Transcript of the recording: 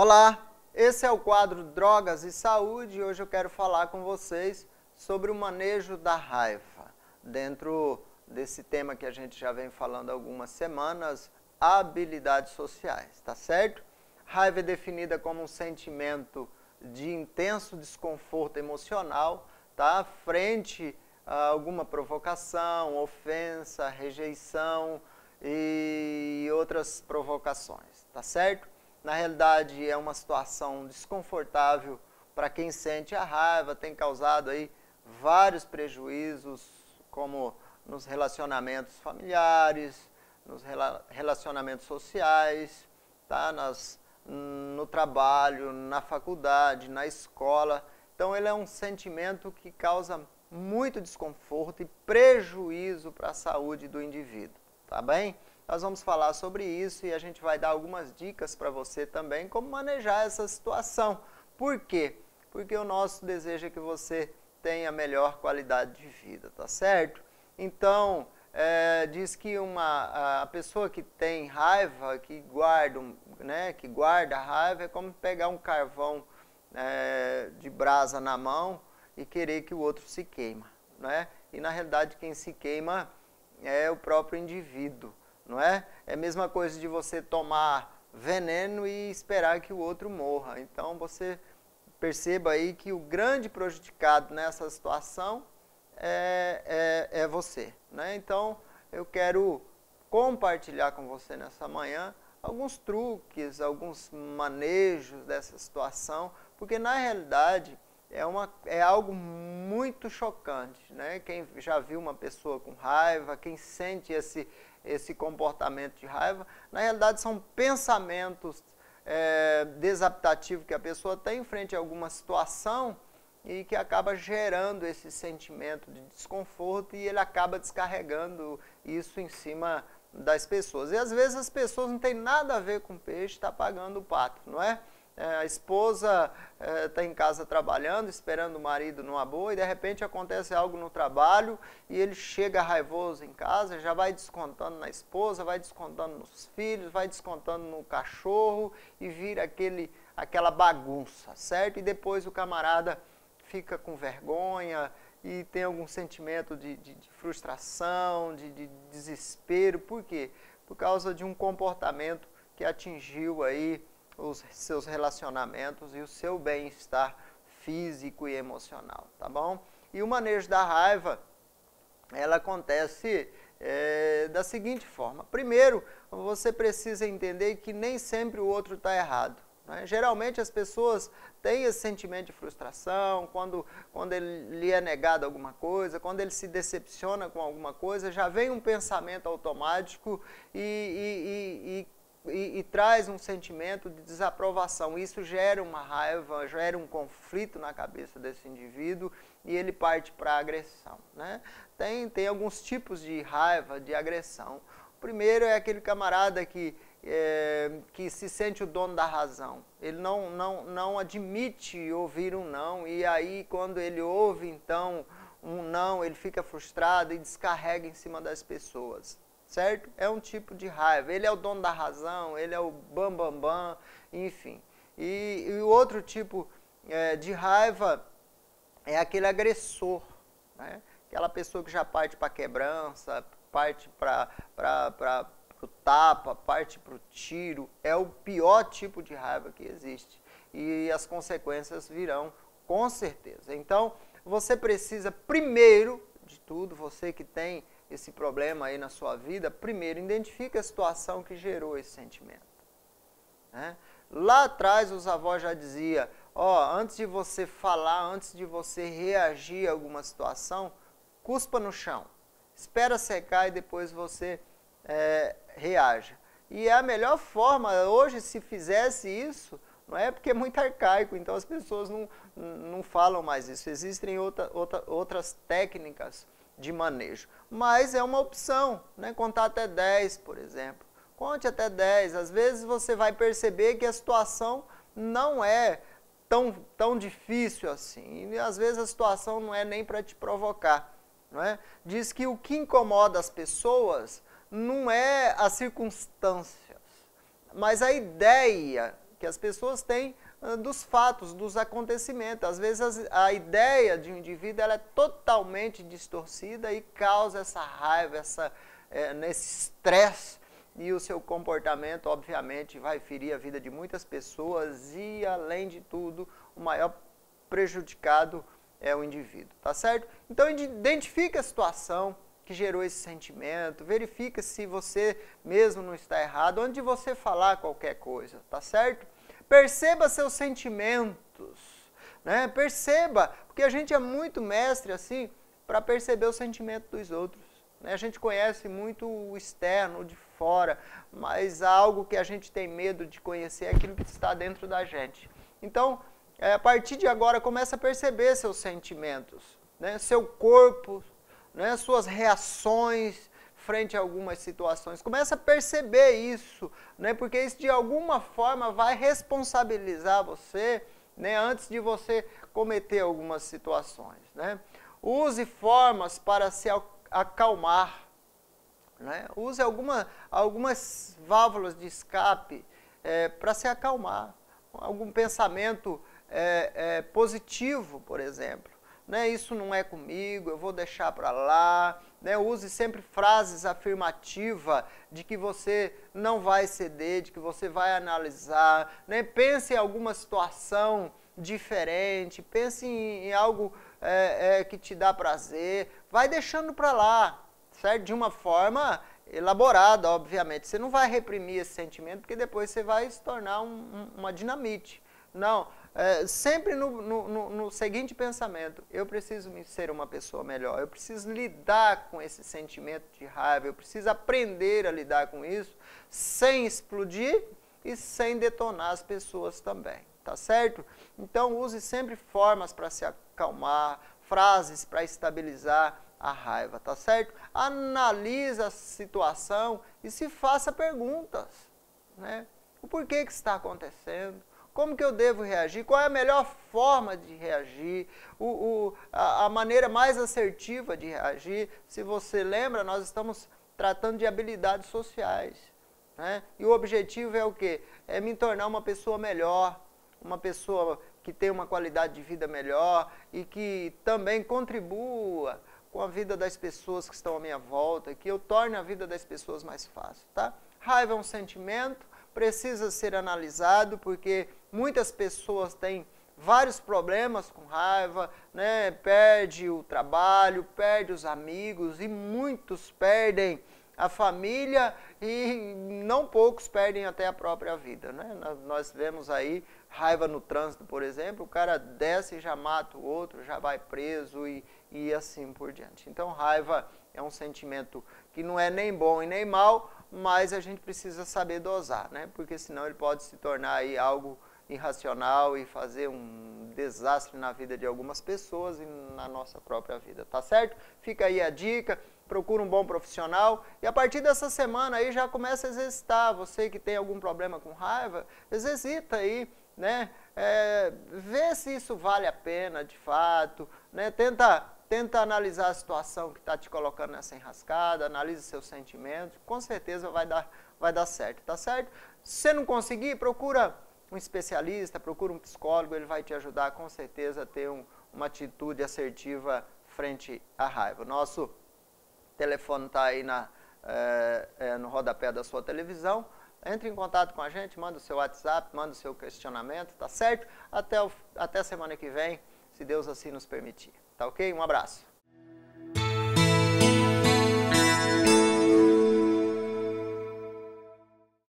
Olá, esse é o quadro Drogas e Saúde e hoje eu quero falar com vocês sobre o manejo da raiva. Dentro desse tema que a gente já vem falando há algumas semanas, habilidades sociais, tá certo? Raiva é definida como um sentimento de intenso desconforto emocional, tá? Frente a alguma provocação, ofensa, rejeição e outras provocações, tá certo? Na realidade, é uma situação desconfortável para quem sente a raiva, tem causado aí vários prejuízos, como nos relacionamentos familiares, nos relacionamentos sociais, tá? No trabalho, na faculdade, na escola. Então, ele é um sentimento que causa muito desconforto e prejuízo para a saúde do indivíduo, tá bem? Nós vamos falar sobre isso e a gente vai dar algumas dicas para você também como manejar essa situação. Por quê? Porque o nosso desejo é que você tenha melhor qualidade de vida, tá certo? Então, diz que a pessoa que tem raiva, que guarda a raiva, é como pegar um carvão de brasa na mão e querer que o outro se queima, né? E na realidade quem se queima é o próprio indivíduo. Não é? É a mesma coisa de você tomar veneno e esperar que o outro morra. Então, você perceba aí que o grande prejudicado nessa situação é você. Né? Então, eu quero compartilhar com você nessa manhã alguns truques, alguns manejos dessa situação, porque na realidade é algo muito chocante. Né? Quem já viu uma pessoa com raiva, quem sente esse comportamento de raiva, na realidade são pensamentos desaptativos que a pessoa tem em frente a alguma situação e que acaba gerando esse sentimento de desconforto e ele acaba descarregando isso em cima das pessoas. E às vezes as pessoas não têm nada a ver com peixe, está pagando o pato, não é? A esposa está em casa trabalhando, esperando o marido numa boa e de repente acontece algo no trabalho e ele chega raivoso em casa, já vai descontando na esposa, vai descontando nos filhos, vai descontando no cachorro e vira aquela bagunça, certo? E depois o camarada fica com vergonha e tem algum sentimento de frustração, de desespero. Por quê? Por causa de um comportamento que atingiu aí os seus relacionamentos e o seu bem-estar físico e emocional, tá bom? E o manejo da raiva, ela acontece da seguinte forma. Primeiro, você precisa entender que nem sempre o outro está errado. Né? Geralmente as pessoas têm esse sentimento de frustração, quando lhe é negado alguma coisa, quando ele se decepciona com alguma coisa, já vem um pensamento automático e traz um sentimento de desaprovação. Isso gera uma raiva, gera um conflito na cabeça desse indivíduo e ele parte para a agressão. Né? Tem alguns tipos de raiva, de agressão. O primeiro é aquele camarada que se sente o dono da razão. Ele não admite ouvir um não e aí quando ele ouve então um não, ele fica frustrado e descarrega em cima das pessoas. Certo? É um tipo de raiva. Ele é o dono da razão, ele é o bam, enfim. E o outro tipo de raiva é aquele agressor, né? Aquela pessoa que já parte para a quebrança, parte para o tapa, parte para o tiro. É o pior tipo de raiva que existe. E as consequências virão com certeza. Então, você precisa, primeiro de tudo, você que tem esse problema aí na sua vida, primeiro identifica a situação que gerou esse sentimento. Né? Lá atrás os avós já diziam, antes de você falar, antes de você reagir a alguma situação, cuspa no chão, espera secar e depois você reaja. E é a melhor forma, hoje se fizesse isso, não é porque é muito arcaico, então as pessoas não falam mais isso, existem outras técnicas de manejo, mas é uma opção, né? Contar até 10, por exemplo. Conte até 10, às vezes você vai perceber que a situação não é tão difícil assim, e às vezes a situação não é nem para te provocar. Não é? Diz que o que incomoda as pessoas não é as circunstâncias, mas a ideia que as pessoas têm dos fatos, dos acontecimentos. Às vezes a ideia de um indivíduo ela é totalmente distorcida e causa essa raiva, nesse estresse, e o seu comportamento, obviamente, vai ferir a vida de muitas pessoas e, além de tudo, o maior prejudicado é o indivíduo, tá certo? Então, identifique a situação que gerou esse sentimento, verifica se você mesmo não está errado, antes de você falar qualquer coisa, tá certo? Perceba seus sentimentos, né? Perceba, porque a gente é muito mestre, assim, para perceber o sentimento dos outros. A gente conhece muito o externo, o de fora, mas algo que a gente tem medo de conhecer é aquilo que está dentro da gente. Então, a partir de agora, comece a perceber seus sentimentos, né? Seu corpo, né? Suas reações frente a algumas situações. Comece a perceber isso, né? Porque isso de alguma forma vai responsabilizar você, né? Antes de você cometer algumas situações, né? Use formas para se acalmar, né? Use algumas válvulas de escape para se acalmar. Algum pensamento positivo, por exemplo. Né? Isso não é comigo, eu vou deixar para lá. Né? Use sempre frases afirmativas de que você não vai ceder, de que você vai analisar. Né? Pense em alguma situação diferente, pense em algo que te dá prazer, vai deixando para lá, certo? De uma forma elaborada, obviamente. Você não vai reprimir esse sentimento, porque depois você vai se tornar uma dinamite. Não, sempre no seguinte pensamento: eu preciso ser uma pessoa melhor, eu preciso lidar com esse sentimento de raiva, eu preciso aprender a lidar com isso sem explodir e sem detonar as pessoas também. Tá certo? Então, use sempre formas para se acalmar, frases para estabilizar a raiva, tá certo? Analise a situação e se faça perguntas, né? O porquê que está acontecendo? Como que eu devo reagir? Qual é a melhor forma de reagir? A maneira mais assertiva de reagir? Se você lembra, nós estamos tratando de habilidades sociais, né? E o objetivo é o quê? É me tornar uma pessoa melhor, uma pessoa que tem uma qualidade de vida melhor e que também contribua com a vida das pessoas que estão à minha volta, que eu torne a vida das pessoas mais fácil, tá? Raiva é um sentimento, precisa ser analisado, porque muitas pessoas têm vários problemas com raiva, né? Perde o trabalho, perde os amigos e muitos perdem a família e não poucos perdem até a própria vida, né? Nós vemos aí raiva no trânsito, por exemplo, o cara desce e já mata o outro, já vai preso e assim por diante. Então, raiva é um sentimento que não é nem bom e nem mal, mas a gente precisa saber dosar, né? Porque senão ele pode se tornar aí algo irracional e fazer um desastre na vida de algumas pessoas e na nossa própria vida, tá certo? Fica aí a dica, procura um bom profissional e a partir dessa semana aí já começa a exercitar. Você que tem algum problema com raiva, exercita aí, né? Vê se isso vale a pena de fato, né? Tenta analisar a situação que está te colocando nessa enrascada, analise seus sentimentos, com certeza vai dar certo, tá certo? Se você não conseguir, procura um especialista, procura um psicólogo, ele vai te ajudar com certeza a ter uma atitude assertiva frente à raiva. Nosso telefone está aí no rodapé da sua televisão. Entre em contato com a gente, manda o seu WhatsApp, manda o seu questionamento, tá certo? Até semana que vem, se Deus assim nos permitir. Tá ok? Um abraço.